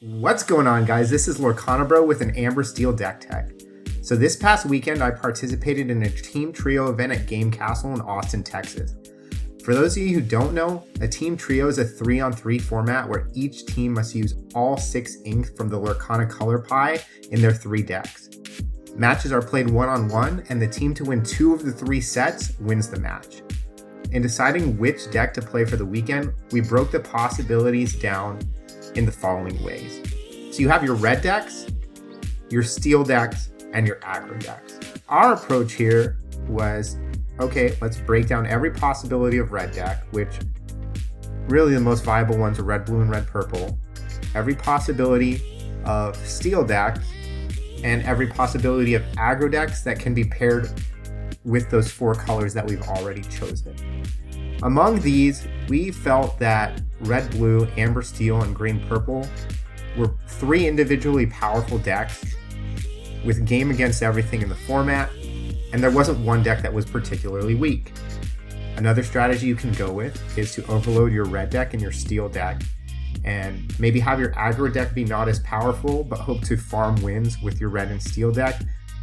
What's going on, guys? This is Lorcana Bro with an Amber Steel deck tech. So this past weekend, I participated in a team trio event at Game Castle in Austin, Texas. For those of you who don't know, a team trio is a 3-on-3 format where each team must use all 6 ink from the Lorcana color pie in their 3 decks. Matches are played 1-on-1, and the team to win 2 of the 3 sets wins the match. In deciding which deck to play for the weekend, we broke the possibilities down in the following ways. So you have your red decks, your steel decks, and your aggro decks. Our approach here was, okay, let's break down every possibility of red deck, which really the most viable ones are red, blue, and red, purple. Every possibility of steel decks, and every possibility of aggro decks that can be paired with those 4 colors that we've already chosen. Among these, we felt that red, blue, amber, steel, and green, purple were 3 individually powerful decks with game against everything in the format, and there wasn't one deck that was particularly weak. Another strategy you can go with is to overload your red deck and your steel deck, and maybe have your aggro deck be not as powerful, but hope to farm wins with your red and steel deck.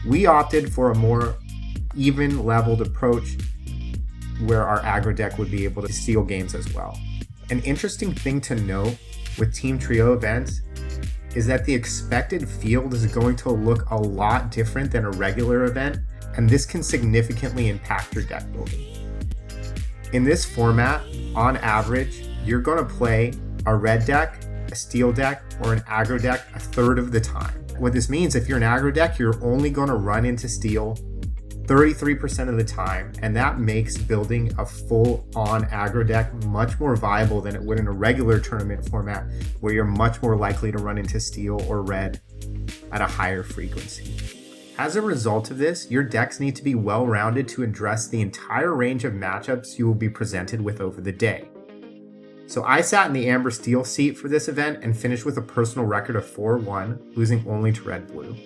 We opted for a more even leveled approach where our aggro deck would be able to steal games as well. An interesting thing to note with team trio events is that the expected field is going to look a lot different than a regular event, and this can significantly impact your deck building. In this format, on average, you're going to play a red deck, a steel deck, or an aggro deck a third of the time. What this means, if you're an aggro deck, you're only going to run into steel 33% of the time, and that makes building a full-on aggro deck much more viable than it would in a regular tournament format where you're much more likely to run into steel or red at a higher frequency. As a result of this, your decks need to be well-rounded to address the entire range of matchups you will be presented with over the day. So I sat in the amber steel seat for this event and finished with a personal record of 4-1, losing only to red blue.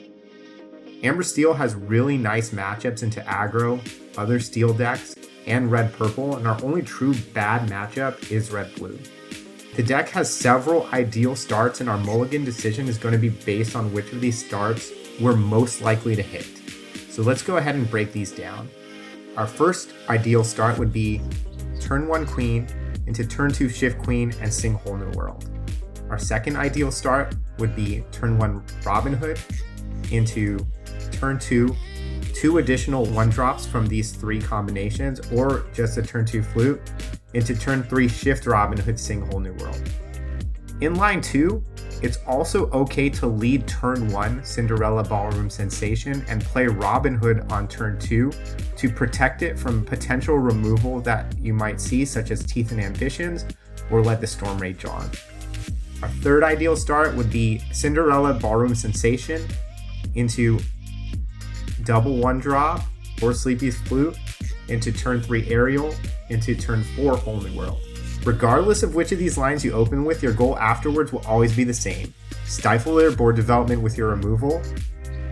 Amber Steel has really nice matchups into aggro, other steel decks, and red purple, and our only true bad matchup is red blue. The deck has several ideal starts, and our mulligan decision is going to be based on which of these starts we're most likely to hit. So let's go ahead and break these down. Our first ideal start would be turn 1 queen into turn 2 shift queen and sing Whole New World. Our second ideal start would be turn 1 Robin Hood into turn 2 additional 1-drops from these 3 combinations, or just a turn 2 flute into turn 3 shift Robin Hood, sing Whole New World. In line 2, it's also okay to lead turn 1 Cinderella Ballroom Sensation and play Robin Hood on turn 2 to protect it from potential removal that you might see, such as Teeth and Ambitions or Let the Storm Rage On. Our third ideal start would be Cinderella Ballroom Sensation into double 1-drop or Sleepy's Flute into turn 3 Aerial into turn 4 Whole New World. Regardless of which of these lines you open with, your goal afterwards will always be the same. Stifle their board development with your removal,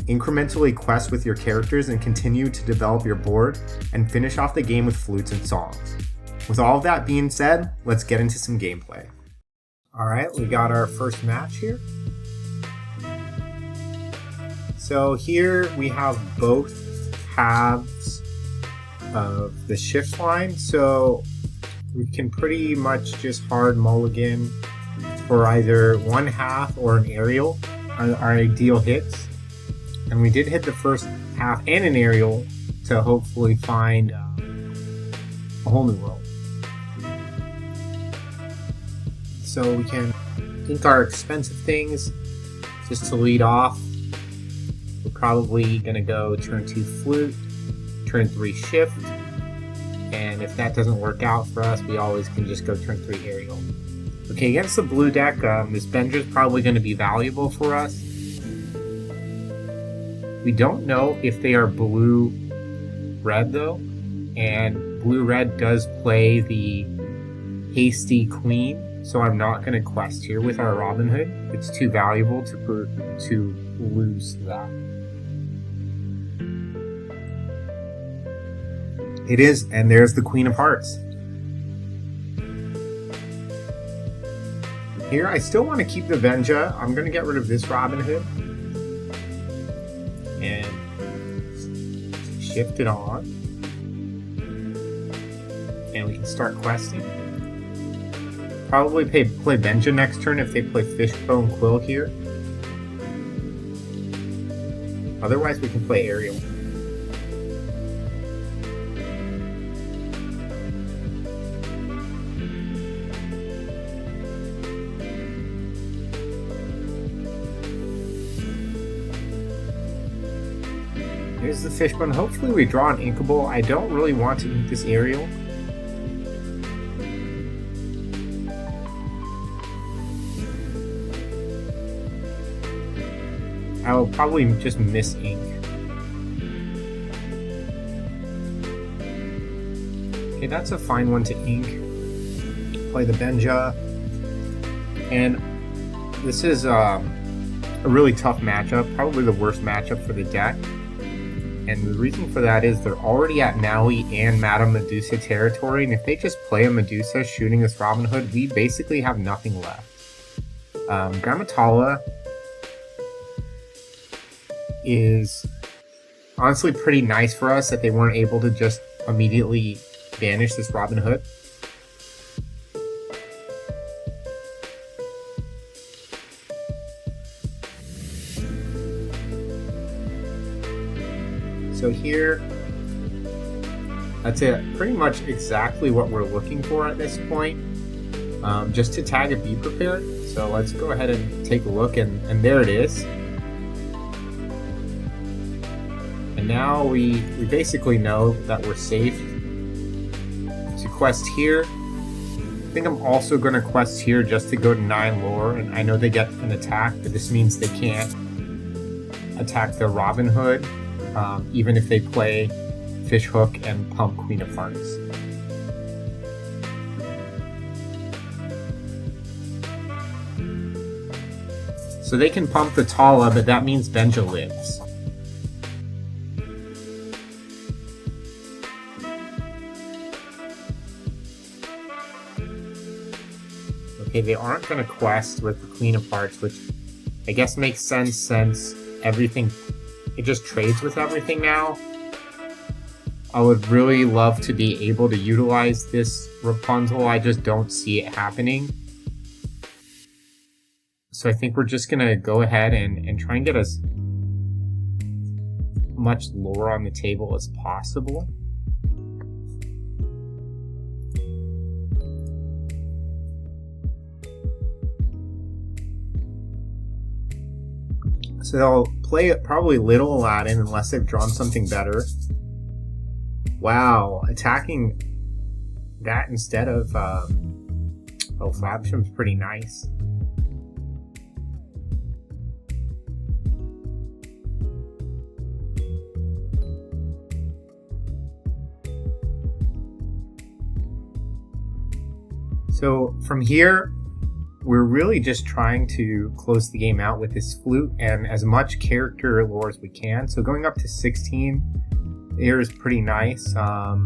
incrementally quest with your characters and continue to develop your board, and finish off the game with flutes and songs. With all of that being said, let's get into some gameplay. Alright, we got our first match here. So here we have both halves of the shift line, so we can pretty much just hard mulligan for either 1/2 or an aerial, our ideal hits. And we did hit the first half and an aerial to hopefully find a Whole New World. So we can think our expensive things just to lead off. We're probably going to go turn 2 flute, turn 3 shift, and if that doesn't work out for us, we always can just go turn 3 aerial. Okay, against the blue deck, this Bender is probably going to be valuable for us. We don't know if they are blue-red though, and blue-red does play the hasty queen, so I'm not going to quest here with our Robin Hood. It's too valuable to lose that. It is, and there's the Queen of Hearts. Here, I still want to keep the Venja. I'm going to get rid of this Robin Hood. And shift it on. And we can start questing. Probably play Venja next turn if they play Fishbone Quill here. Otherwise, we can play Ariel. Here's the Fishbone. Hopefully we draw an Inkable. I don't really want to ink this Ariel. I will probably just miss ink. Okay, that's a fine one to ink. Play the Venja. And this is a really tough matchup, probably the worst matchup for the deck. And the reason for that is they're already at Maui and Madame Medusa territory, and if they just play a Medusa shooting this Robin Hood, we basically have nothing left. Grammatala is honestly pretty nice for us that they weren't able to just immediately banish this Robin Hood. So here, that's it. Pretty much exactly what we're looking for at this point. Just to tag a Be Prepared. So let's go ahead and take a look, and there it is. And now we basically know that we're safe to quest here. I think I'm also going to quest here just to go to 9 lore, and I know they get an attack, but this means they can't attack the Robin Hood. Even if they play Fishhook and pump Queen of Hearts. So they can pump the Tala, but that means Venja lives. Okay, they aren't going to quest with the Queen of Hearts, which I guess makes sense since everything... It just trades with everything now. I would really love to be able to utilize this Rapunzel. I just don't see it happening. So I think we're just going to go ahead and try and get as much lore on the table as possible. So they'll play probably Little Aladdin unless they've drawn something better. Wow, attacking that instead of Flavisham's pretty nice. So from here, we're really just trying to close the game out with this flute and as much character lore as we can. So going up to 16 here is pretty nice. I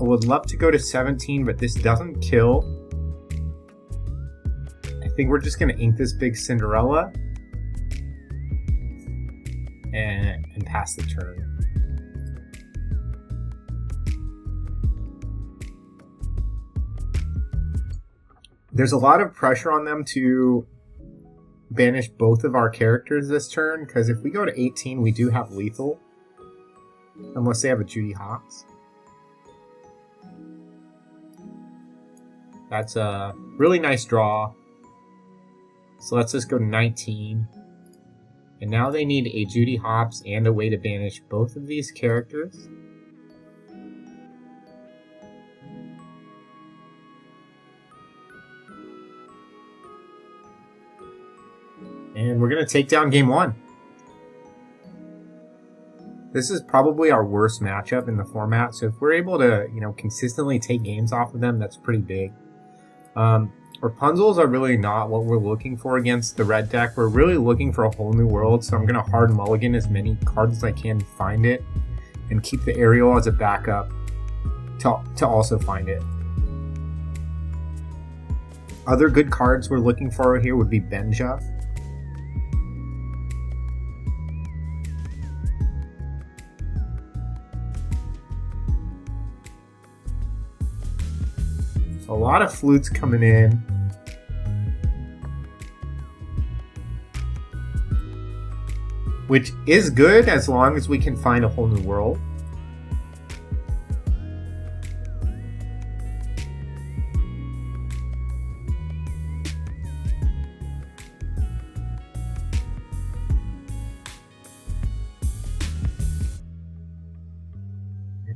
would love to go to 17, but this doesn't kill. I think we're just going to ink this big Cinderella and pass the turn. There's a lot of pressure on them to banish both of our characters this turn, because if we go to 18, we do have lethal. Unless they have a Judy Hopps. That's a really nice draw. So let's just go to 19. And now they need a Judy Hopps and a way to banish both of these characters. And we're going to take down game 1. This is probably our worst matchup in the format, so if we're able to, consistently take games off of them, that's pretty big. Rapunzels are really not what we're looking for against the red deck. We're really looking for a whole new world, so I'm going to hard mulligan as many cards as I can to find it, and keep the Ariel as a backup to also find it. Other good cards we're looking for here would be Benja. A lot of flutes coming in. Which is good as long as we can find a whole new world.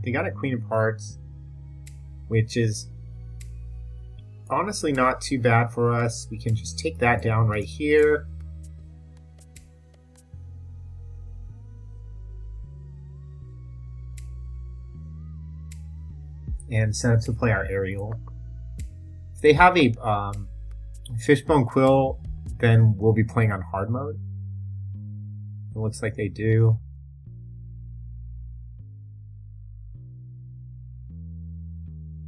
They got a Queen of Hearts, which is honestly not too bad for us. We can just take that down right here. And set up to play our Ariel. If they have a Fishbone Quill, then we'll be playing on hard mode. It looks like they do.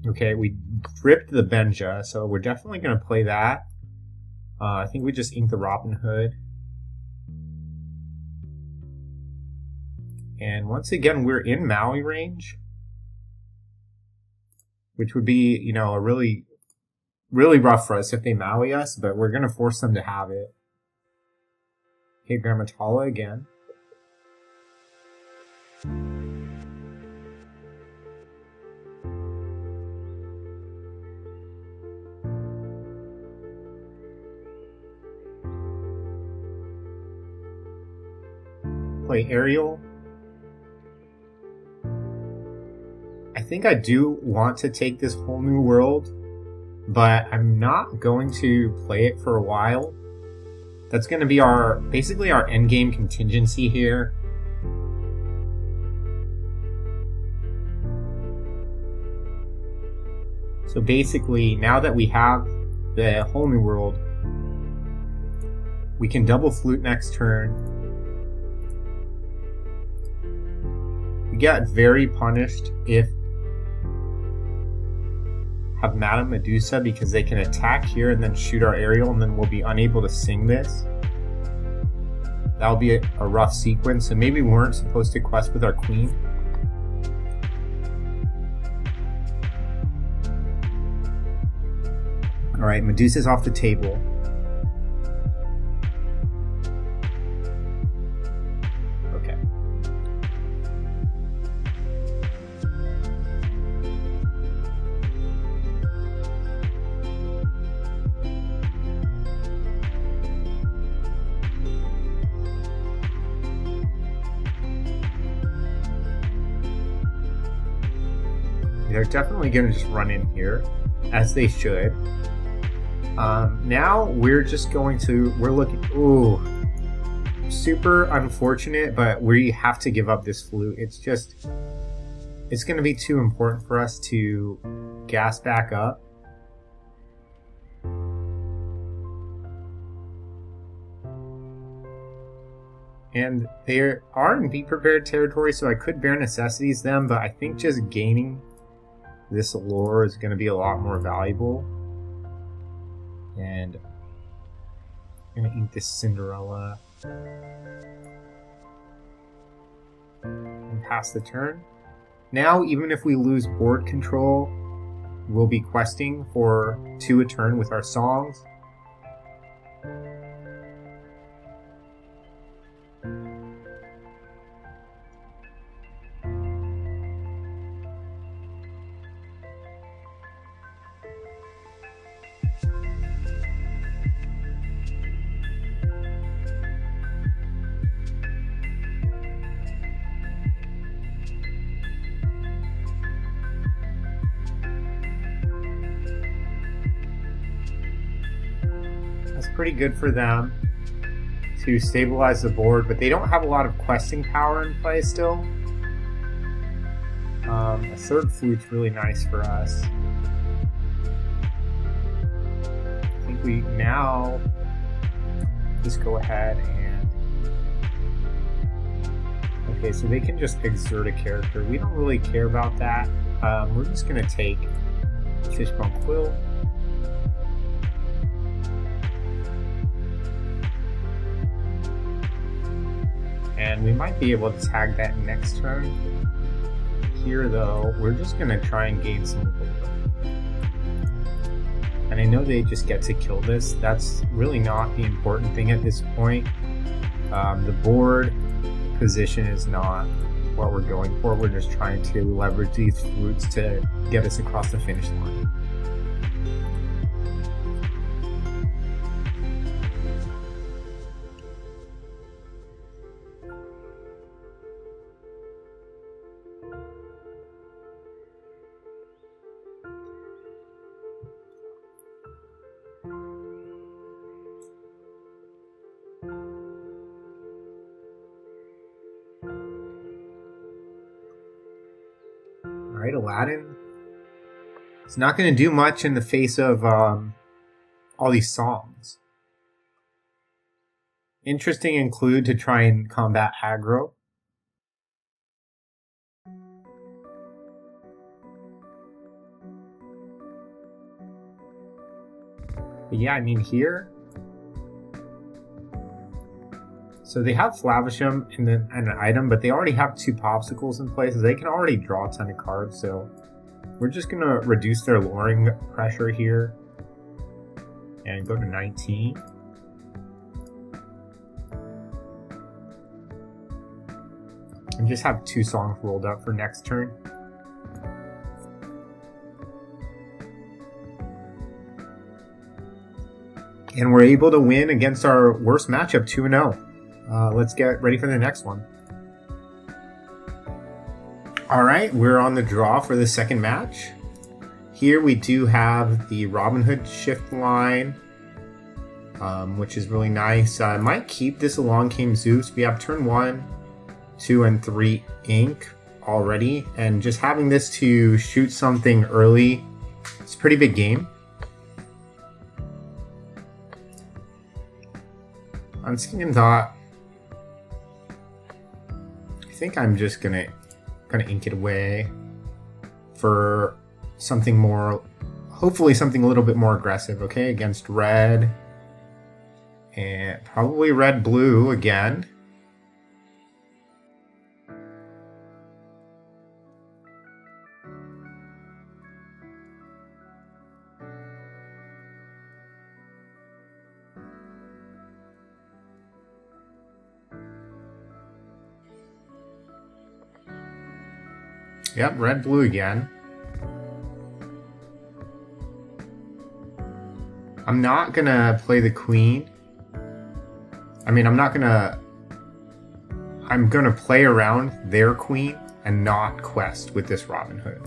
Okay, we ripped the Benja, so we're definitely going to play that. I think we just inked the Robin Hood. And once again, we're in Maui range. Which would be, you know, a really rough for us if they Maui us, but we're going to force them to have it. Okay, Grammatala again. Play Ariel. I think I do want to take this whole new world, but I'm not going to play it for a while. That's going to be basically our endgame contingency here. So basically, now that we have the whole new world, we can double flute next turn. We get very punished if have Madame Medusa because they can attack here and then shoot our Ariel, and then we'll be unable to sing this. That'll be a rough sequence, so maybe we weren't supposed to quest with our queen. Alright, Medusa's off the table. Okay. They're definitely going to just run in here, as they should. Now we're just going to, we're looking, ooh, super unfortunate, but we have to give up this flute. It's going to be too important for us to gas back up. And they are in Be Prepared territory, so I could Bare Necessities them, but I think just gaining this lore is going to be a lot more valuable. And I'm going to ink this Cinderella. And pass the turn. Now, even if we lose board control, we'll be questing for 2 a turn with our songs. That's pretty good for them to stabilize the board, but they don't have a lot of questing power in play still. A 3rd flute's really nice for us. I think we now just go ahead and... Okay, so they can just exert a character. We don't really care about that. We're just going to take Fishbone Quill. And we might be able to tag that next turn. Here though, we're just gonna try and gain some gold. And I know they just get to kill this. That's really not the important thing at this point. The board position is not what we're going for. We're just trying to leverage these fruits to get us across the finish line. Alright, Aladdin. It's not going to do much in the face of all these songs. Interesting include to try and combat aggro. But yeah, I mean here. So they have Flavisham and then an item, but they already have 2 popsicles in place, so they can already draw a ton of cards. So we're just gonna reduce their luring pressure here and go to 19. And just have 2 songs rolled up for next turn. And we're able to win against our worst matchup 2-0. Let's get ready for the next one. Alright, we're on the draw for the second match. Here we do have the Robin Hood shift line, which is really nice. I might keep this Along Came Zeus. We have turn 1, 2, and 3 ink already. And just having this to shoot something early, it's a pretty big game. On second thought, I think I'm just gonna ink it away for something more, hopefully something a little bit more aggressive, okay, against red. And probably red-blue again. Yep, red-blue again. I'm not gonna play the queen. I mean, I'm gonna play around their queen and not quest with this Robin Hood.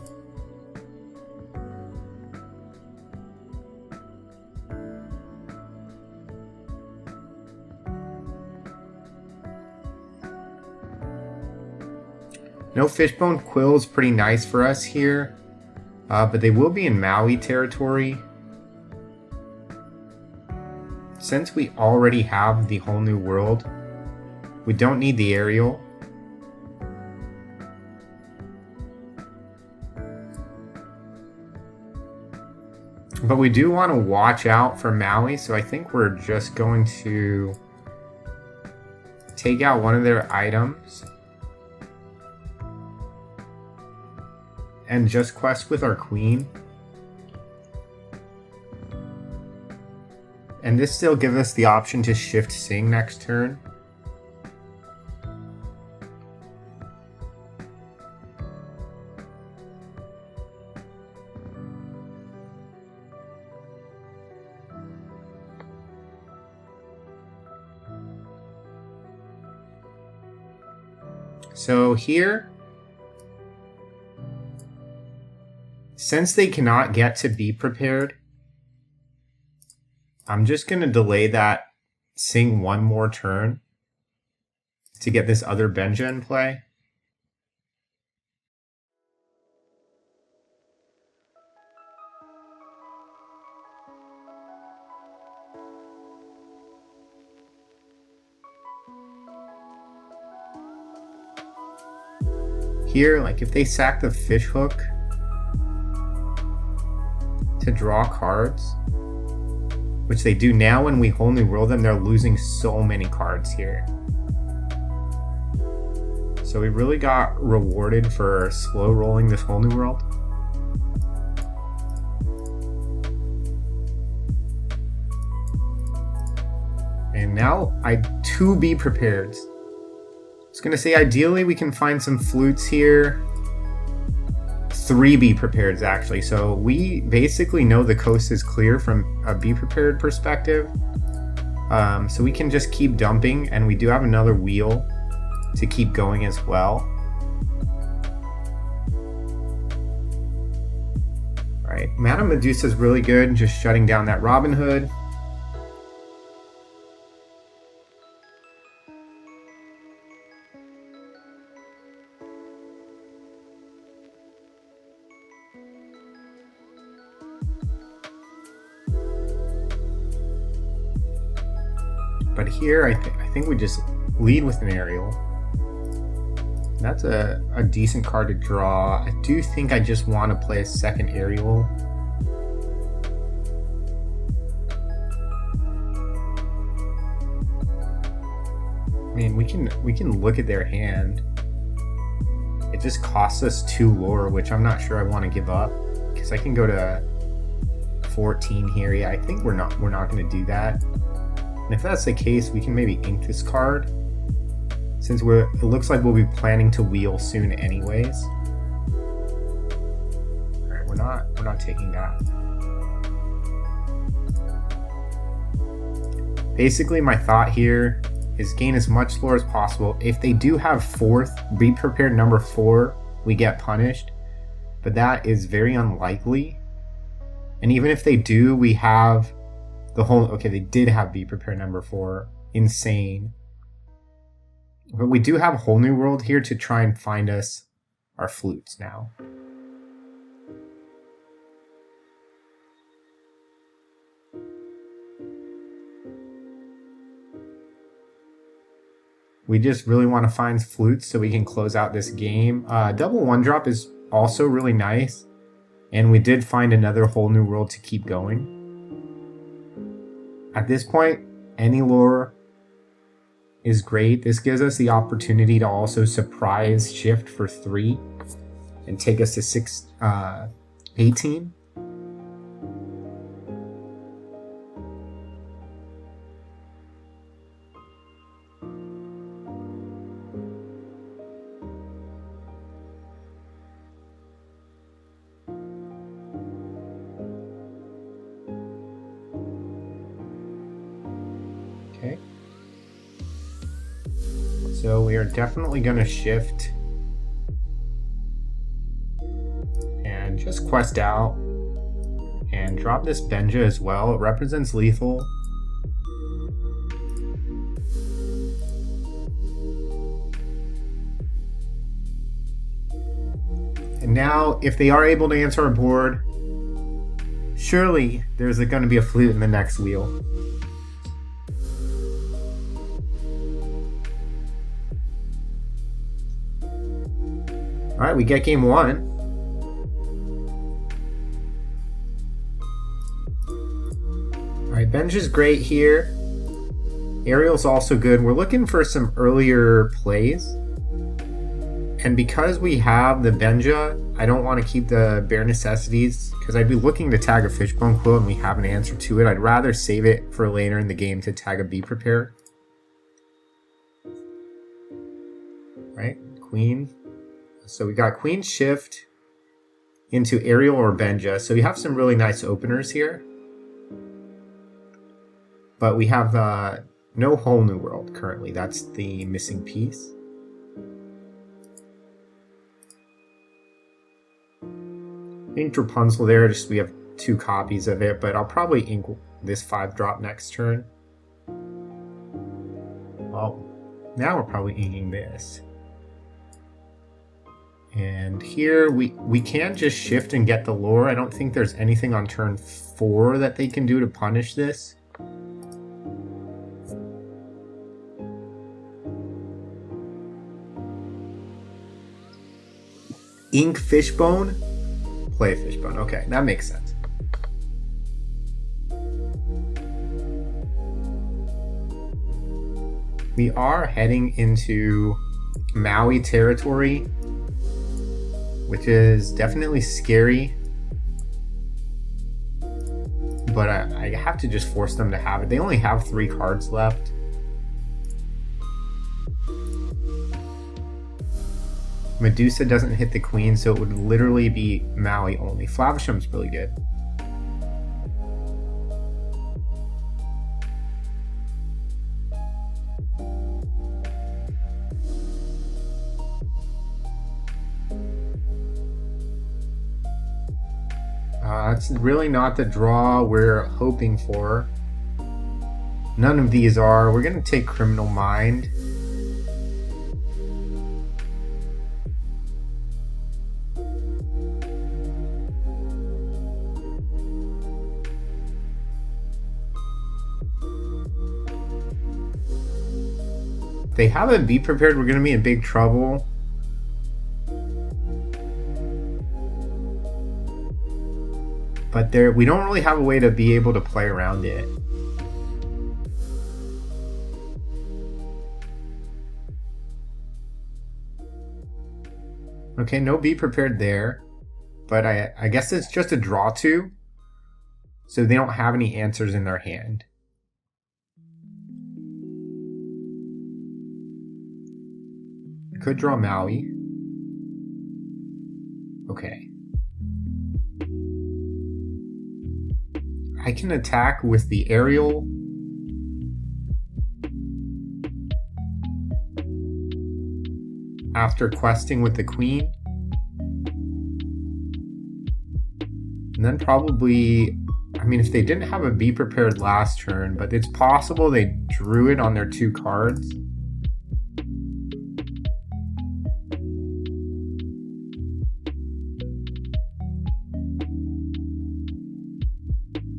No Fishbone Quill is pretty nice for us here, but they will be in Maui territory. Since we already have the whole new world, we don't need the aerial. But we do want to watch out for Maui, so I think we're just going to take out one of their items and just quest with our queen. And this still gives us the option to shift Sing next turn. So here, since they cannot get to be prepared, I'm just going to delay that Sing one more turn to get this other Benja in play. Here, like if they sack the fish hook to draw cards, which they do now when we whole new world them, they're losing so many cards here. So we really got rewarded for slow rolling this whole new world. And now to be prepared. I was gonna say ideally we can find some flutes here. 3 be prepared actually. So we basically know the coast is clear from a be prepared perspective. So we can just keep dumping, and we do have another wheel to keep going as well. Alright, Madame Medusa is really good, just shutting down that Robin Hood. But here, I think we just lead with an aerial. That's a decent card to draw. I do think I just want to play a second aerial. I mean, we can look at their hand. It just costs us 2 lore, which I'm not sure I want to give up, because I can go to 14 here. Yeah, I think we're not going to do that. And if that's the case, we can maybe ink this card, since it looks like we'll be planning to wheel soon anyways. All right, we're not taking that. Basically, my thought here is gain as much lore as possible. If they do have 4th, be prepared number 4, we get punished, but that is very unlikely. And even if they do, we have the whole, okay, they did have be prepared number 4, insane. But we do have a whole new world here to try and find us our flutes now. We just really want to find flutes so we can close out this game. Double 1-drop is also really nice. And we did find another whole new world to keep going. At this point, any lore is great. This gives us the opportunity to also surprise shift for 3 and take us to 18. Okay. So we are definitely going to shift and just quest out and drop this Benja as well. It represents lethal. And now, if they are able to answer our board, surely there's going to be a flute in the next wheel. All right, we get game 1. All right, Benj is great here. Ariel's also good. We're looking for some earlier plays. And because we have the Benja, I don't want to keep the bare necessities because I'd be looking to tag a Fishbone Quill and we have an answer to it. I'd rather save it for later in the game to tag a Be Prepared. Right, Queen. So we got Queen Shift into Ariel or Benja. So we have some really nice openers here. But we have no whole new world currently. That's the missing piece. Inked Rapunzel there, just we have 2 copies of it, but I'll probably ink this 5-drop next turn. Well, now we're probably inking this. And here we can just shift and get the lore. I don't think there's anything on turn 4 that they can do to punish this. Ink Fishbone? Play Fishbone. Okay, that makes sense. We are heading into Maui territory, which is definitely scary. But I have to just force them to have it. They only have 3 cards left. Medusa doesn't hit the queen, so it would literally be Maui only. Flavisham's really good. That's really not the draw we're hoping for. None of these are. We're going to take Criminal Mind. If they haven't Be Prepared, we're going to be in big trouble. But we don't really have a way to be able to play around it. Okay, no Be Prepared there. But I guess it's just a draw 2. So they don't have any answers in their hand. I could draw Maui. Okay. I can attack with the aerial. After questing with the queen. And then probably, I mean, if they didn't have a Be Prepared last turn, but it's possible they drew it on their 2 cards.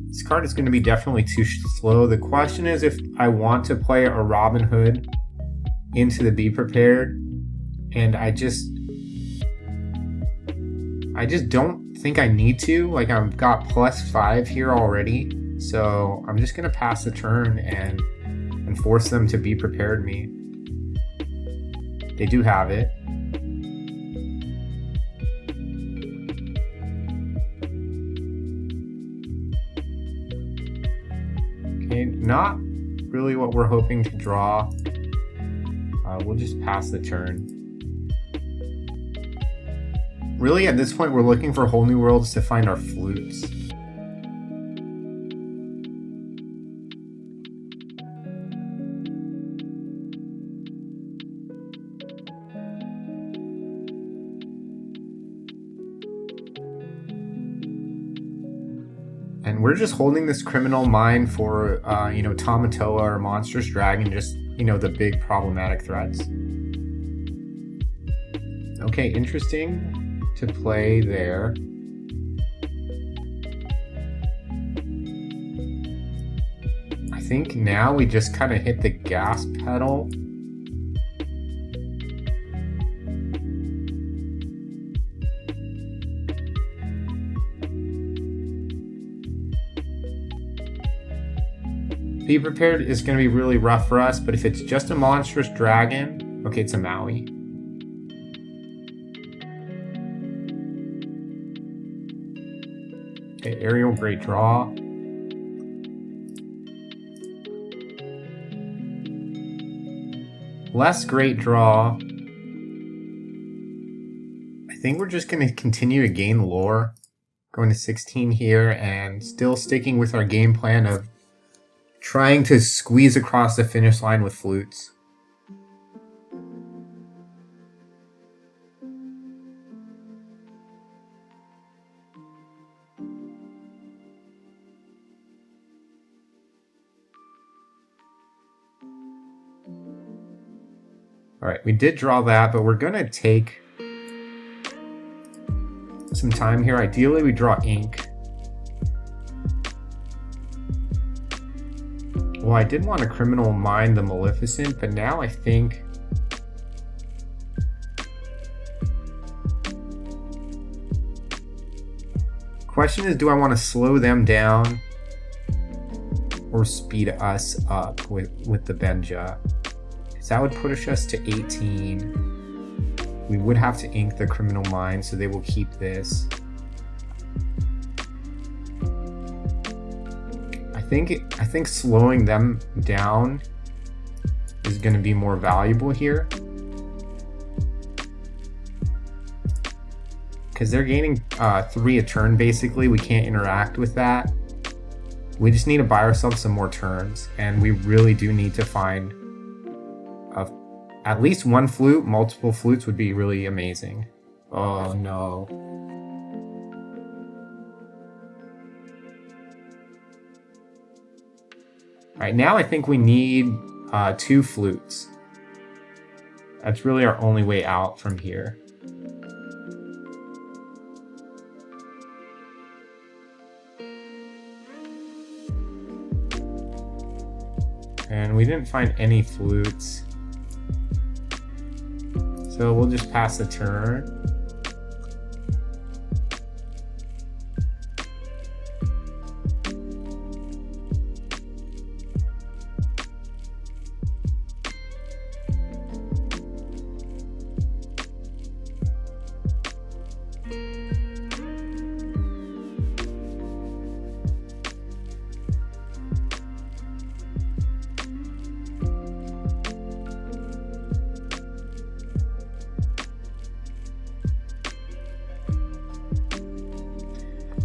This card is going to be definitely too slow. The question is if I want to play a Robin Hood into the Be Prepared, and I just don't think I need to. Like, I've got +5 here already, so I'm just going to pass the turn and force them to Be Prepared me. They do have it. Not really what we're hoping to draw. We'll just pass the turn. Really, at this point, we're looking for whole new worlds to find our flutes. And we're just holding this Criminal Mind for, Tamatoa or Monstrous Dragon, just, the big problematic threats. Okay, interesting to play there. I think now we just kind of hit the gas pedal. Be Prepared is going to be really rough for us, but if it's just a Monstrous Dragon, okay, it's a Maui. Okay, Aerial, great draw. Less great draw. I think we're just going to continue to gain lore. Going to 16 here and still sticking with our game plan of trying to squeeze across the finish line with flutes. All right, we did draw that, but we're going to take some time here. Ideally, we draw ink. Well, I did want to Criminal Mind the Maleficent, but now I think question is, do I want to slow them down or speed us up with the Benja? Because that would push us to 18. we would have to ink the Criminal Mind, so they will keep this. I think slowing them down is going to be more valuable here, because they're gaining 3 a turn basically. We can't interact with that. We just need to buy ourselves some more turns, and we really do need to find at least one flute. Multiple flutes would be really amazing. Oh no. Alright, now I think we need 2 flutes. That's really our only way out from here. And we didn't find any flutes, so we'll just pass the turn.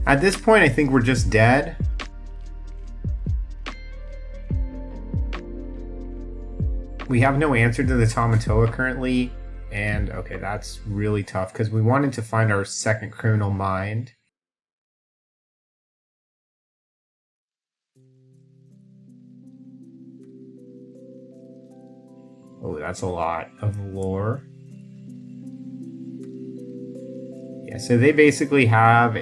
At this point, I think we're just dead. We have no answer to the Tamatoa currently, and okay, that's really tough because we wanted to find our second Criminal Mind. Oh, that's a lot of lore. Yeah, so they basically have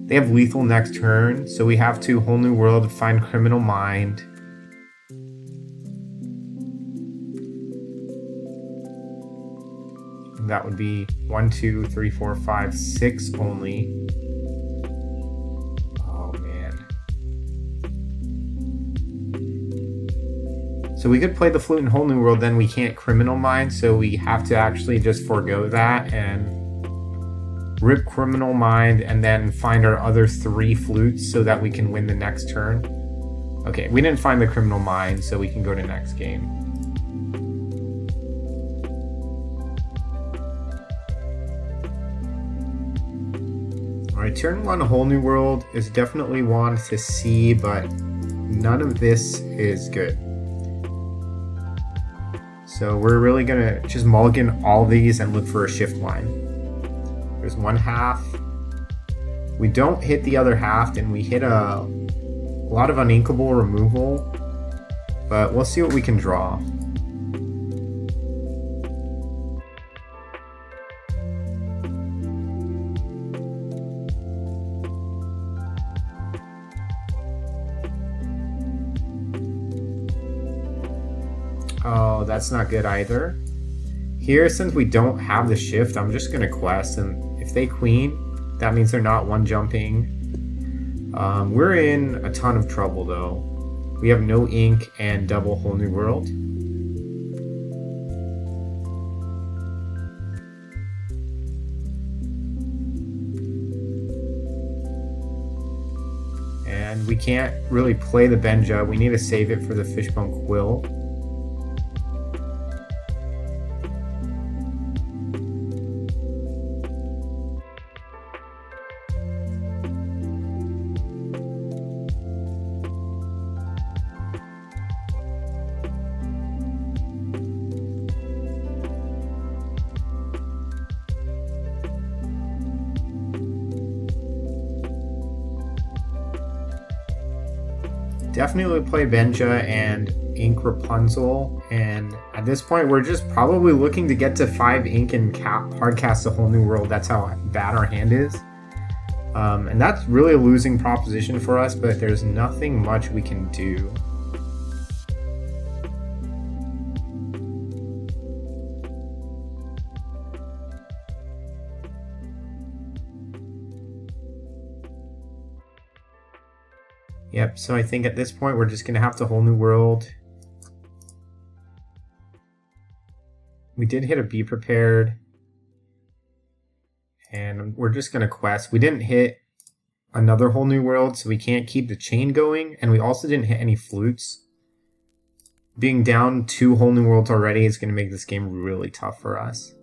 they have lethal next turn, so we have to Whole New World, find Criminal Mind. And that would be 1, 2, 3, 4, 5, 6 only. Oh man. So we could play the flute in Whole New World, then we can't Criminal Mind, so we have to actually just forego that and rip Criminal Mind and then find our other 3 flutes so that we can win the next turn. Okay, we didn't find the Criminal Mind, so we can go to next game. Alright, turn 1 Whole New World is definitely one to see, but none of this is good. So we're really gonna just mulligan all these and look for a shift line. There's 1 half. We don't hit the other half, and we hit a lot of uninkable removal, but we'll see what we can draw. Oh, that's not good either. Here, since we don't have the shift, I'm just going to quest, and if they queen, that means they're not one jumping. We're in a ton of trouble though. We have no ink and double Whole New World. And we can't really play the Benja. We need to save it for the Fishbone Quill. Definitely play Benja and ink Rapunzel, and at this point we're just probably looking to get to 5 ink and hardcast a Whole New World. That's how bad our hand is, and that's really a losing proposition for us, but there's nothing much we can do. Yep, so I think at this point we're just going to have to Whole New World. We did hit a Be Prepared. And we're just going to quest. We didn't hit another whole new world, so we can't keep the chain going. And we also didn't hit any flutes. Being down 2 whole new worlds already is going to make this game really tough for us.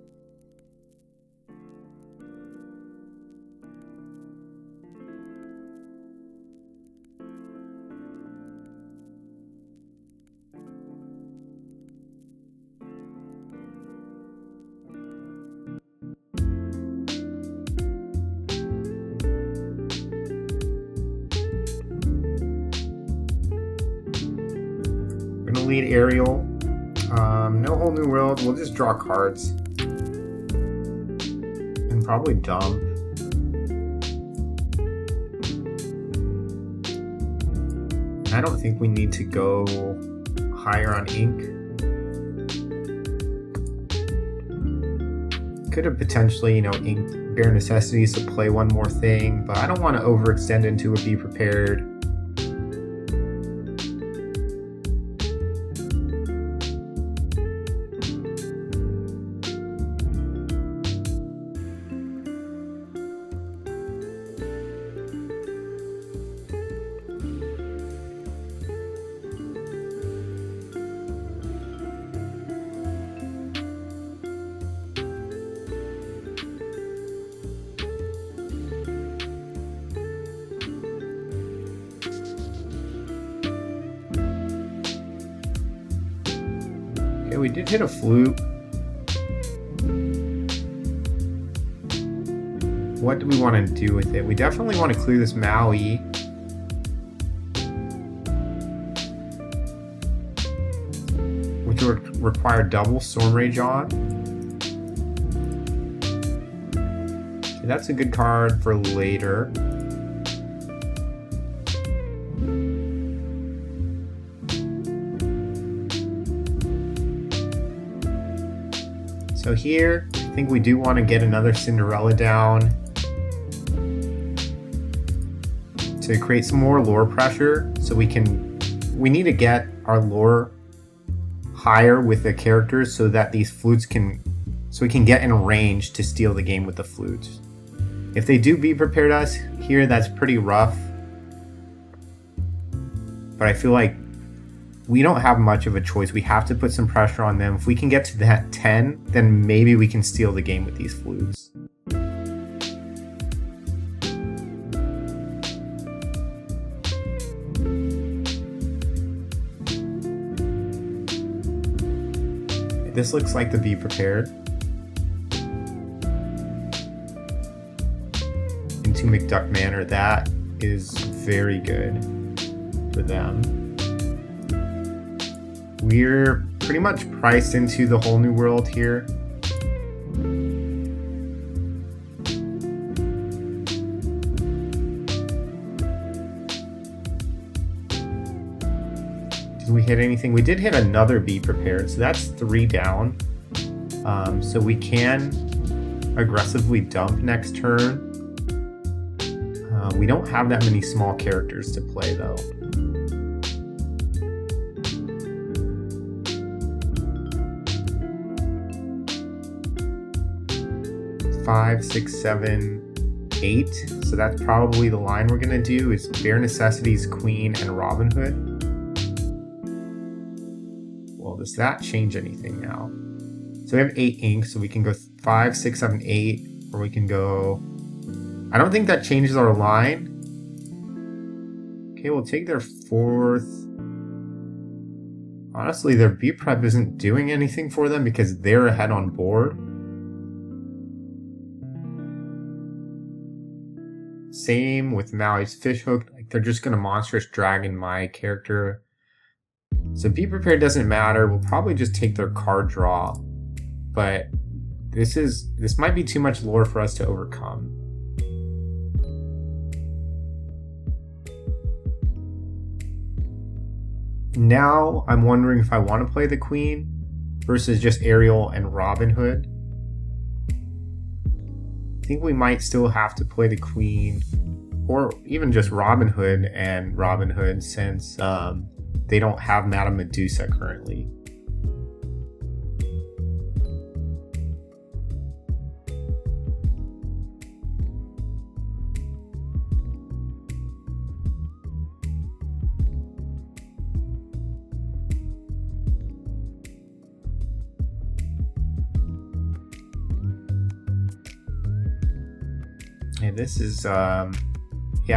Gonna lead Ariel. No whole new world. We'll just draw cards. And probably dump. I don't think we need to go higher on ink. Could have potentially, inked Bare Necessities to play one more thing, but I don't want to overextend into a Be Prepared. Okay, we did hit a flute. What do we want to do with it? We definitely want to clear this Maui. Which would require double Storm Rage on. Okay, that's a good card for later. So here, I think we do want to get another Cinderella down to create some more lore pressure. So we need to get our lore higher with the characters so that these flutes so we can get in range to steal the game with the flutes. If they do Be Prepared us here, that's pretty rough. But I feel like we don't have much of a choice. We have to put some pressure on them. If we can get to that 10, then maybe we can steal the game with these flutes. This looks like the Be Prepared. Into McDuck Manor, that is very good for them. We're pretty much priced into the whole new world here. Did we hit anything? We did hit another Be Prepared, so that's 3 down. So we can aggressively dump next turn. We don't have that many small characters to play though. 5, 6, 7, 8. So that's probably the line we're gonna do is Bare Necessities, Queen, and Robin Hood. Well, does that change anything now? So we have 8 ink, so we can go 5, 6, 7, 8, or we can go... I don't think that changes our line. Okay, we'll take their 4th. Honestly, their B prep isn't doing anything for them because they're ahead on board. Same with Maui's Fishhook. Like, they're just going to Monstrous Dragon my character. So Be Prepared doesn't matter. We'll probably just take their card draw. But this might be too much lore for us to overcome. Now I'm wondering if I want to play the Queen versus just Ariel and Robin Hood. I think we might still have to play the Queen, or even just Robin Hood and Robin Hood, since they don't have Madame Medusa currently. Yeah, this is yeah,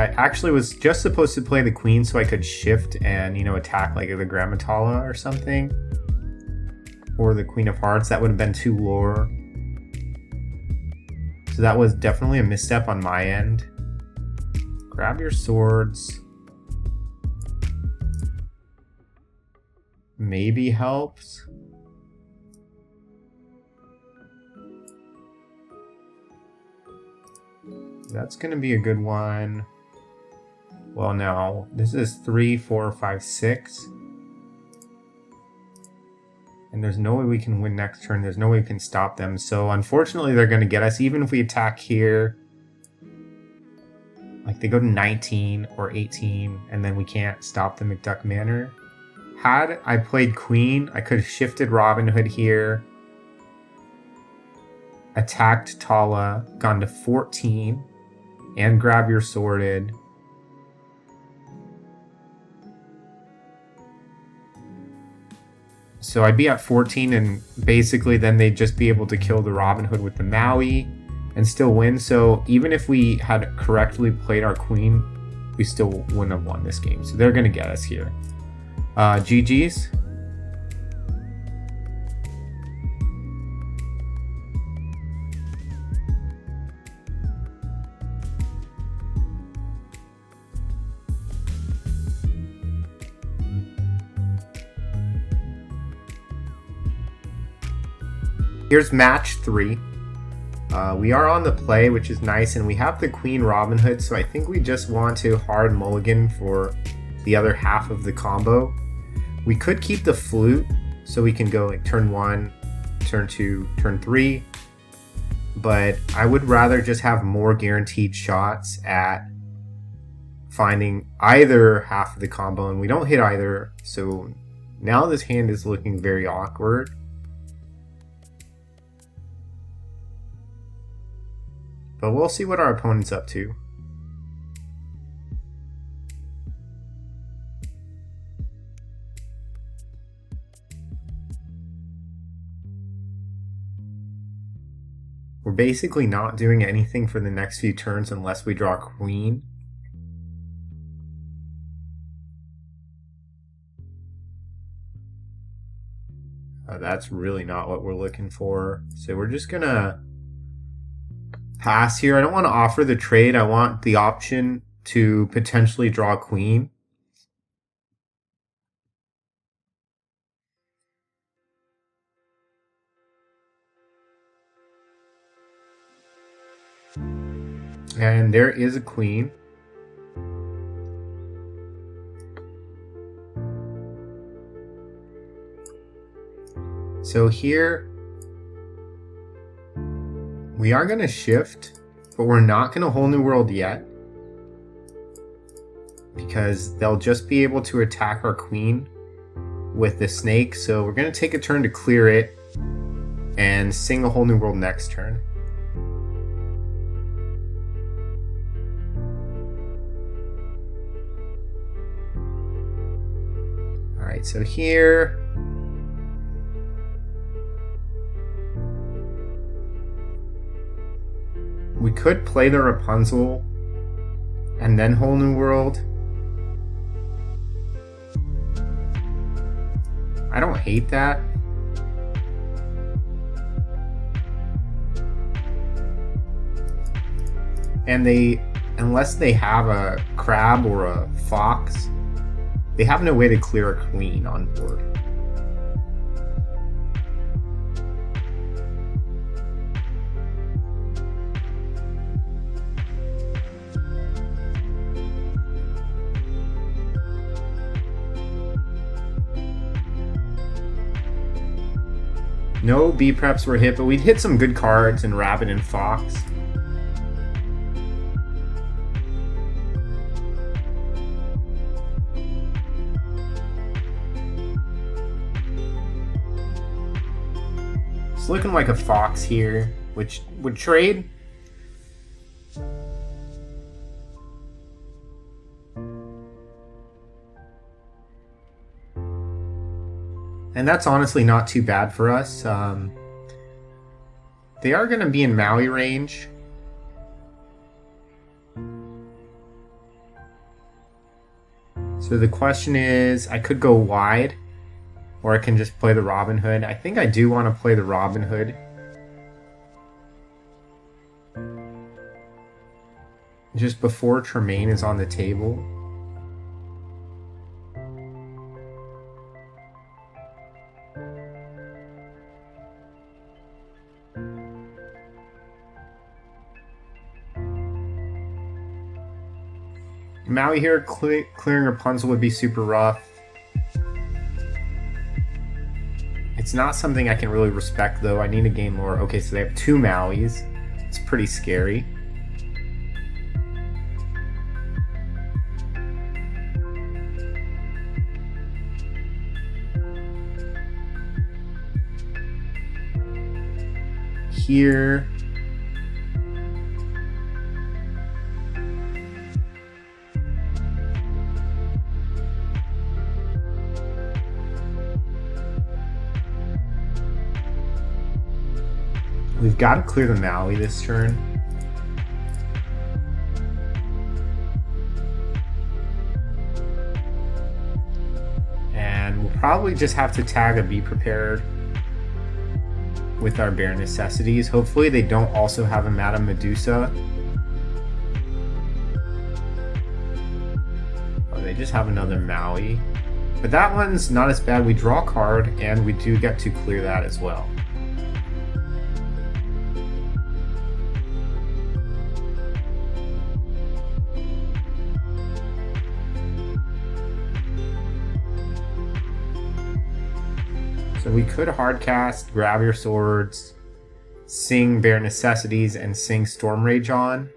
I actually was just supposed to play the queen so I could shift and, you know, attack like the Grammatala or something. Or the Queen of Hearts. That would have been too lore. So that was definitely a misstep on my end. Grab your swords. Maybe helps. That's going to be a good one. Well, no. This is 3, 4, 5, 6. And there's no way we can win next turn. There's no way we can stop them. So, unfortunately, they're going to get us. Even if we attack here. Like, they go to 19 or 18. And then we can't stop the McDuck Manor. Had I played Queen, I could have shifted Robin Hood here. Attacked Tala. Gone to 14. And grab your Sorted. So I'd be at 14, and basically then they'd just be able to kill the Robin Hood with the Maui and still win. So even if we had correctly played our queen, we still wouldn't have won this game. So they're going to get us here. GG's. Here's match 3. We are on the play, which is nice, and we have the Queen Robin Hood, so I think we just want to hard mulligan for the other half of the combo. We could keep the flute, so we can go like turn 1, turn 2, turn 3, but I would rather just have more guaranteed shots at finding either half of the combo, and we don't hit either, so now this hand is looking very awkward. But we'll see what our opponent's up to. We're basically not doing anything for the next few turns unless we draw Queen. That's really not what we're looking for. So we're just gonna pass here. I don't want to offer the trade. I want the option to potentially draw Queen. And there is a Queen. So here we are going to shift, but we're not going to Whole New World yet, because they'll just be able to attack our Queen with the snake. So we're going to take a turn to clear it and sing a Whole New World next turn. Alright, so here we could play the Rapunzel and then Whole New World. I don't hate that. And unless they have a crab or a fox, they have no way to clear a Queen on board. No B preps were hit, but we'd hit some good cards in Rabbit and Fox. It's looking like a Fox here, which would trade. And that's honestly not too bad for us. They are going to be in Maui range. So the question is, I could go wide, or I can just play the Robin Hood. I think I do want to play the Robin Hood. Just before Tremaine is on the table. Maui here, clearing Rapunzel would be super rough. It's not something I can really respect though. I need to gain lore. Okay, so they have 2 Mauis. It's pretty scary. Here. We've got to clear the Maui this turn. And we'll probably just have to tag a Be Prepared with our bare necessities. Hopefully they don't also have a Madame Medusa. Oh, they just have another Maui. But that one's not as bad. We draw a card and we do get to clear that as well. So we could hardcast, grab your swords, sing Bare Necessities, and sing Storm Rage on.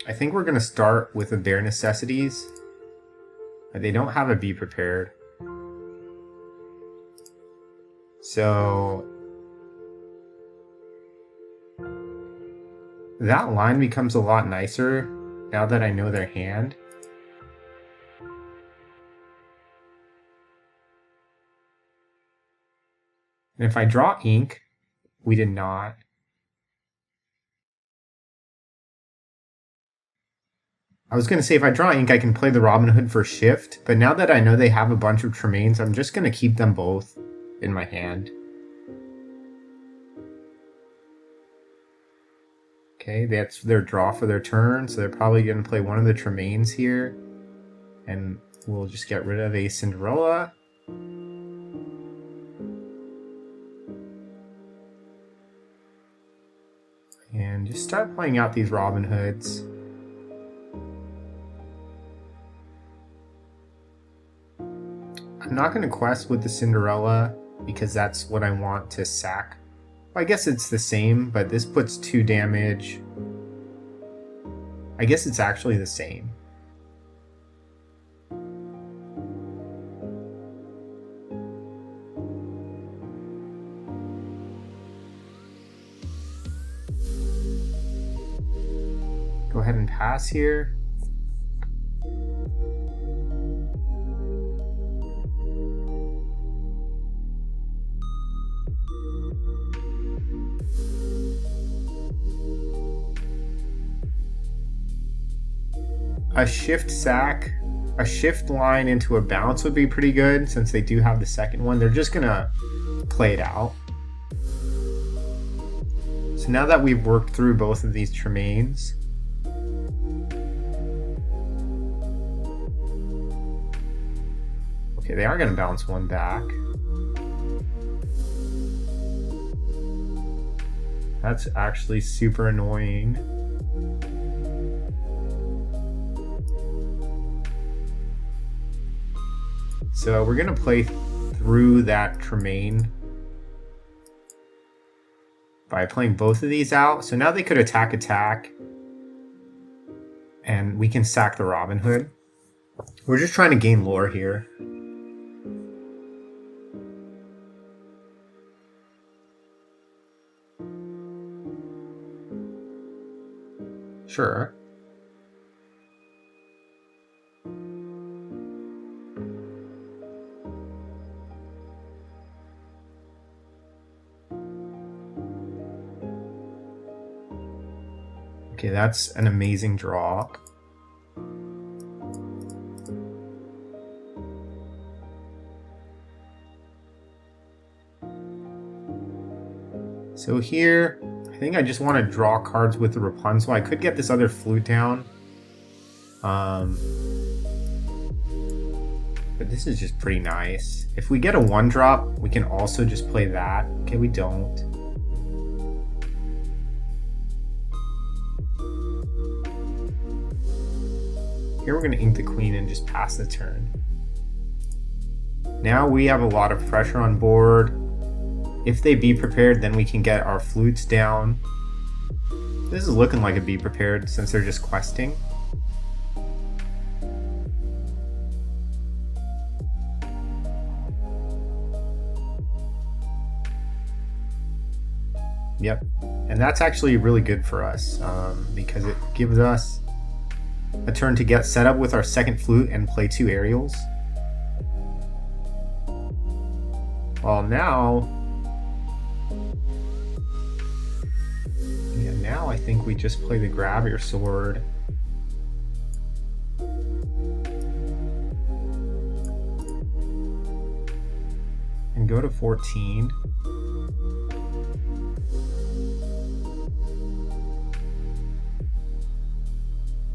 I think we're going to start with the Bare Necessities. But they don't have a Be Prepared. So that line becomes a lot nicer now that I know their hand. And if I draw ink, we did not. I was going to say if I draw ink, I can play the Robin Hood for shift. But now that I know they have a bunch of Tremaines, I'm just going to keep them both in my hand. Okay, that's their draw for their turn. So they're probably going to play one of the Tremaines here. And we'll just get rid of a Cinderella. And just start playing out these Robin Hoods. I'm not going to quest with the Cinderella because that's what I want to sack. Well, I guess it's the same, but this puts 2 damage. I guess it's actually the same. Go ahead and pass here. A shift sack, a shift line into a bounce would be pretty good since they do have the second one. They're just gonna play it out. So now that we've worked through both of these Tremaines, okay, they are gonna bounce one back. That's actually super annoying. So we're going to play through that Tremaine by playing both of these out. So now they could attack, and we can sack the Robin Hood. We're just trying to gain lore here. Sure. Okay, that's an amazing draw. So here, I think I just want to draw cards with the Rapunzel. I could get this other flute down. But this is just pretty nice. If we get a 1-drop, we can also just play that. Okay, we don't. Here we're going to ink the queen and just pass the turn. Now we have a lot of pressure on board. If they be prepared, then we can get our flutes down. This is looking like a be prepared since they're just questing. Yep, and that's actually really good for us because it gives us a turn to get set up with our second flute and play 2 aerials. Well, now I think we just play the grab your sword. And go to 14.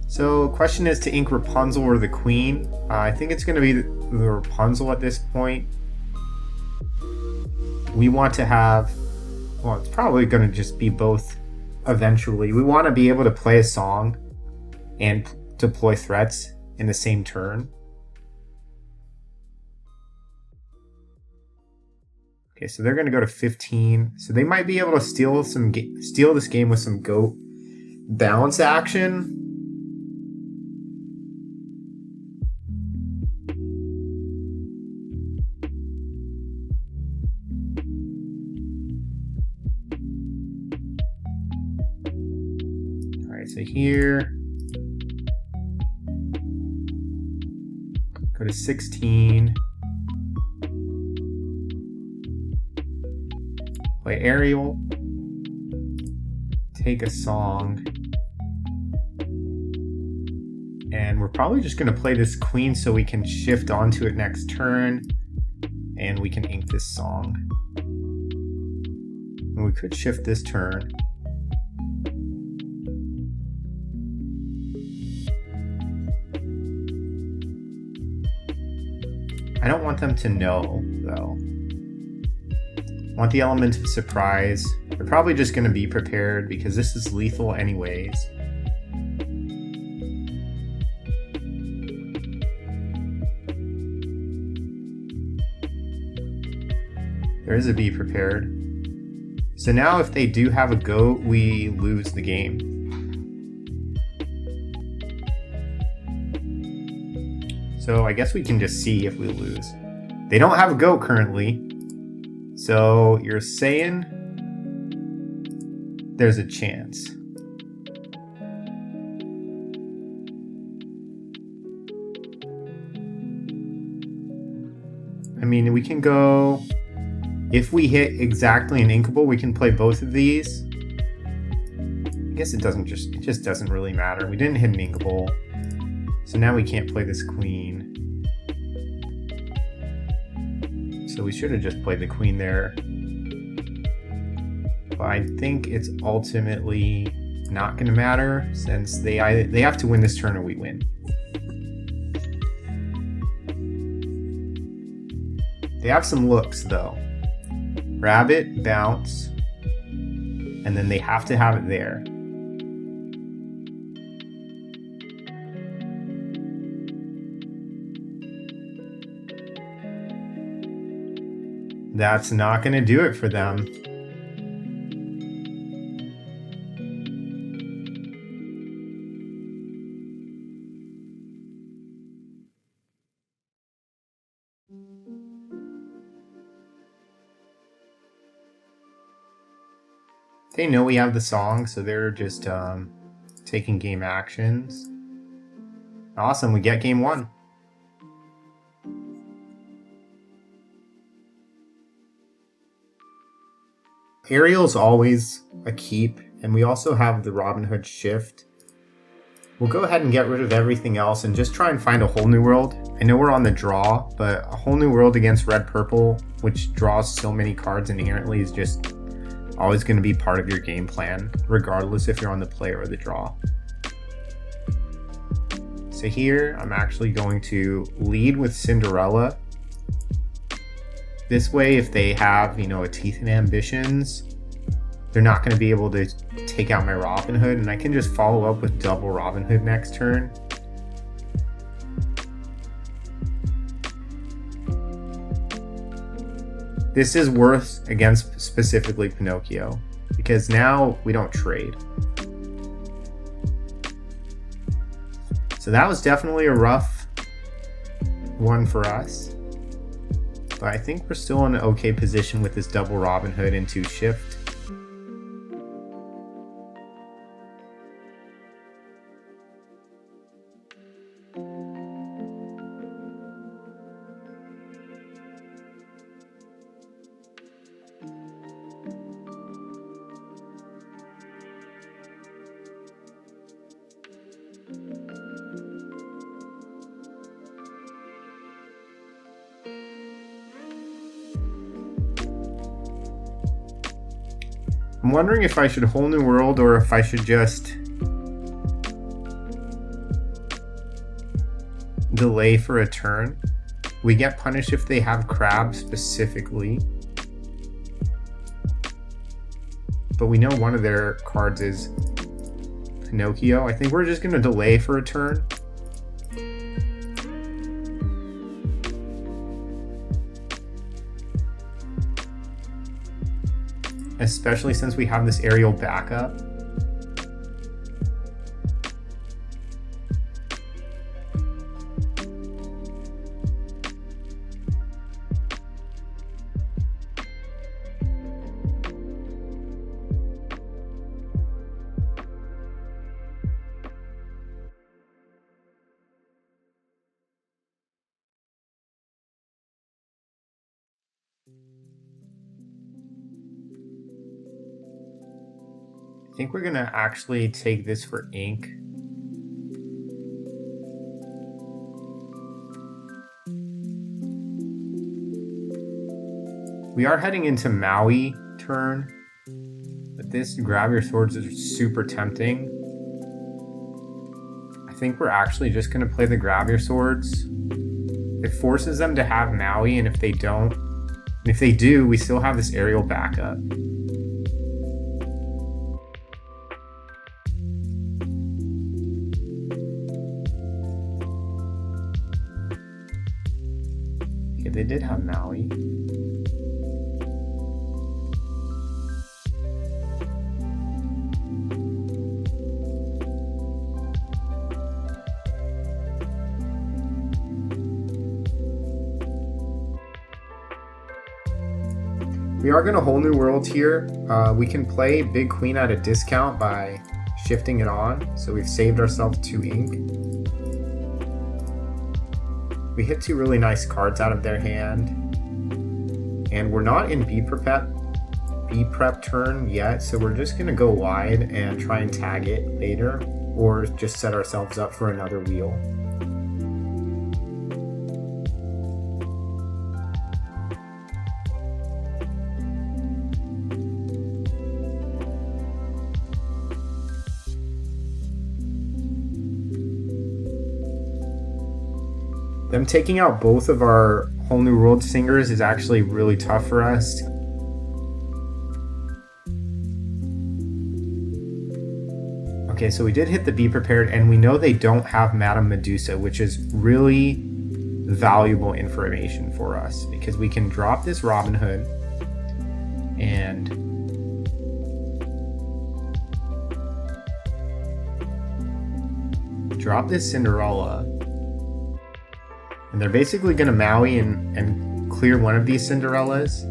So the question is to ink Rapunzel or the queen. I think it's going to be the Rapunzel at this point. We want to have, well, it's probably going to just be both eventually. We want to be able to play a song and deploy threats in the same turn. Okay, so they're going to go to 15. So they might be able to steal this game with some goat balance action. So here, go to 16, play aerial, take a song, and we're probably just going to play this queen so we can shift onto it next turn, and we can ink this song. And we could shift this turn. I don't want them to know, though. I want the element of surprise. They're probably just going to be prepared because this is lethal anyways. There is a be prepared. So now if they do have a goat, we lose the game. So I guess we can just see if we lose. They don't have a goat currently. So you're saying there's a chance. I mean, we can go, if we hit exactly an inkable, we can play both of these. I guess it just doesn't really matter. We didn't hit an inkable. So now we can't play this queen. So we should have just played the queen there. But I think it's ultimately not going to matter since they have to win this turn or we win. They have some looks though. Rabbit, bounce, and then they have to have it there. That's not going to do it for them. They know we have the song, so they're just taking game actions. Awesome, we get game 1. Aerial's always a keep, and we also have the Robin Hood shift. We'll go ahead and get rid of everything else and just try and find a whole new world. I know we're on the draw, but a whole new world against red-purple, which draws so many cards inherently, is just always going to be part of your game plan, regardless if you're on the play or the draw. So here, I'm actually going to lead with Cinderella. This way, if they have, a Teeth and Ambitions, they're not going to be able to take out my Robin Hood, and I can just follow up with double Robin Hood next turn. This is worth against specifically Pinocchio, because now we don't trade. So that was definitely a rough one for us. But I think we're still in an okay position with this double Robin Hood into Shift. I'm wondering if I should Whole New World or if I should just delay for a turn. We get punished if they have Crab specifically. But we know one of their cards is Pinocchio. I think we're just going to delay for a turn. Especially since we have this aerial backup. I think we're gonna actually take this for ink. We are heading into Maui turn, but this grab your swords is super tempting. I think we're actually just gonna play the grab your swords. It forces them to have Maui, and if they don't, and if they do, we still have this aerial backup. They did have Maui. We are going to Whole New World here. We can play Big Queen at a discount by shifting it on. So we've saved ourselves 2 ink. We hit 2 really nice cards out of their hand, and we're not in B prep turn yet, so we're just gonna go wide and try and tag it later, or just set ourselves up for another wheel. Them taking out both of our Whole New World singers is actually really tough for us. Okay, so we did hit the Be Prepared, and we know they don't have Madame Medusa, which is really valuable information for us, because we can drop this Robin Hood and drop this Cinderella. And they're basically going to Maui and clear one of these Cinderellas,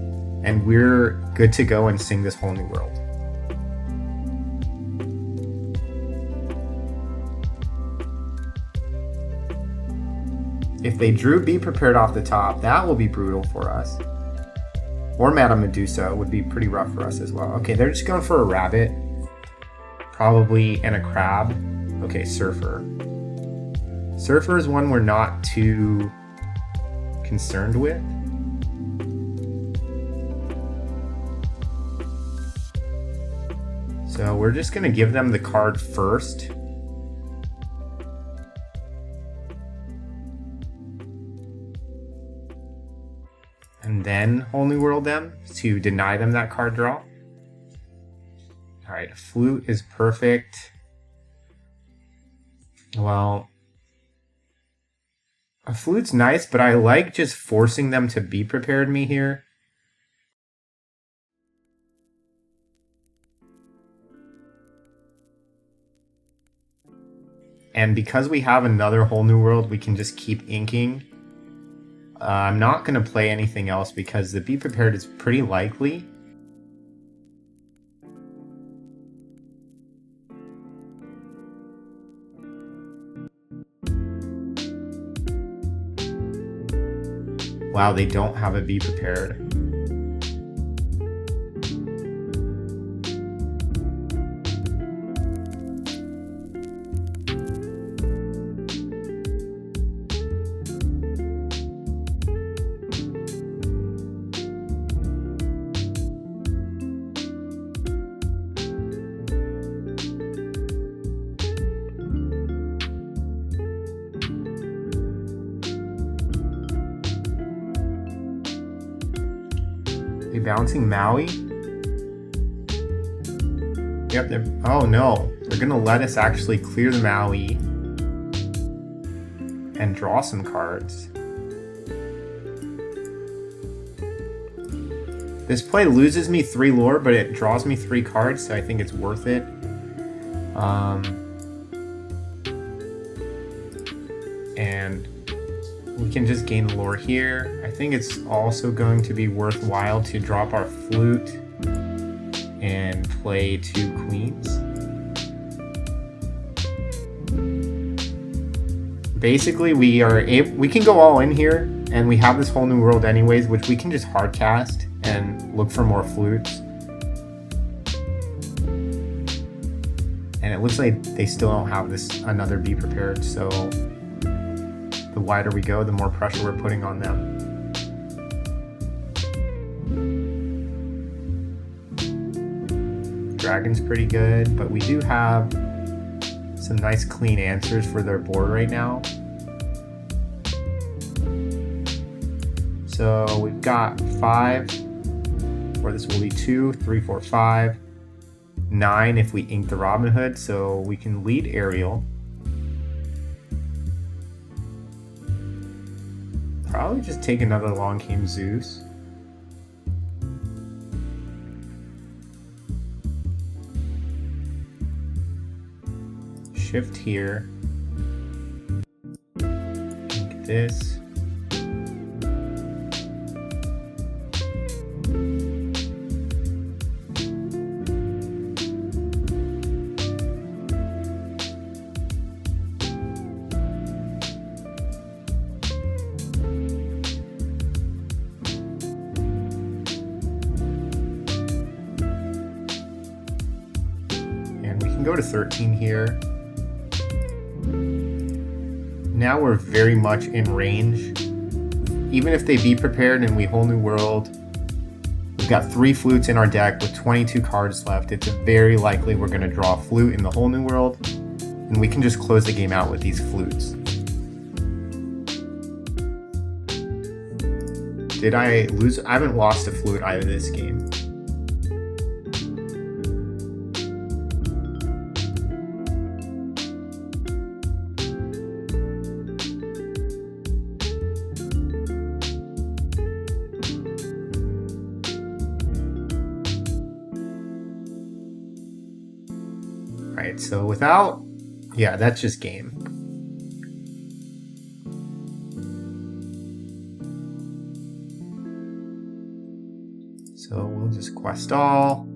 and we're good to go and sing this Whole New World. If they drew Be Prepared off the top, that will be brutal for us. Or Madame Medusa would be pretty rough for us as well. Okay, they're just going for a rabbit. Probably, and a crab. Okay, Surfer. Surfer is one we're not too concerned with. So we're just going to give them the card first. And then whole new world them to deny them that card draw. Alright, flute is perfect. Well, a flute's nice, but I like just forcing them to be prepared me here. And because we have another whole new world, we can just keep inking. I'm not going to play anything else because the be prepared is pretty likely. Wow, they don't have a be prepared. They bouncing Maui? Yep, they're... Oh no, they're gonna let us actually clear the Maui and draw some cards. This play loses me 3 lore, but it draws me 3 cards, so I think it's worth it. And we can just gain the lore here. I think it's also going to be worthwhile to drop our flute and play 2 queens. Basically, we can go all in here, and we have this whole new world anyways, which we can just hard cast and look for more flutes. And it looks like they still don't have another be prepared, so the wider we go, the more pressure we're putting on them. Dragon's pretty good, but we do have some nice clean answers for their board right now. So we've got 5, or this will be 2, 3, 4, 5, 9 if we ink the Robin Hood, so we can lead Ariel. Probably just take another Long Came Zeus. Shift here. Ink this. Go to 13 here. Now we're very much in range. Even if they be prepared and we whole new world, we've got 3 flutes in our deck with 22 cards left. It's very likely we're going to draw a flute in the whole new world, and we can just close the game out with these flutes. Did I lose? I haven't lost a flute either this game. Right, so without, yeah, that's just game. So we'll just quest all.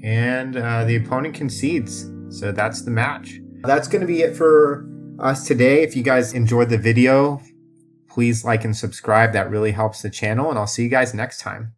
And the opponent concedes. So that's the match. That's going to be it for us today. If you guys enjoyed the video, please like and subscribe. That really helps the channel. And I'll see you guys next time.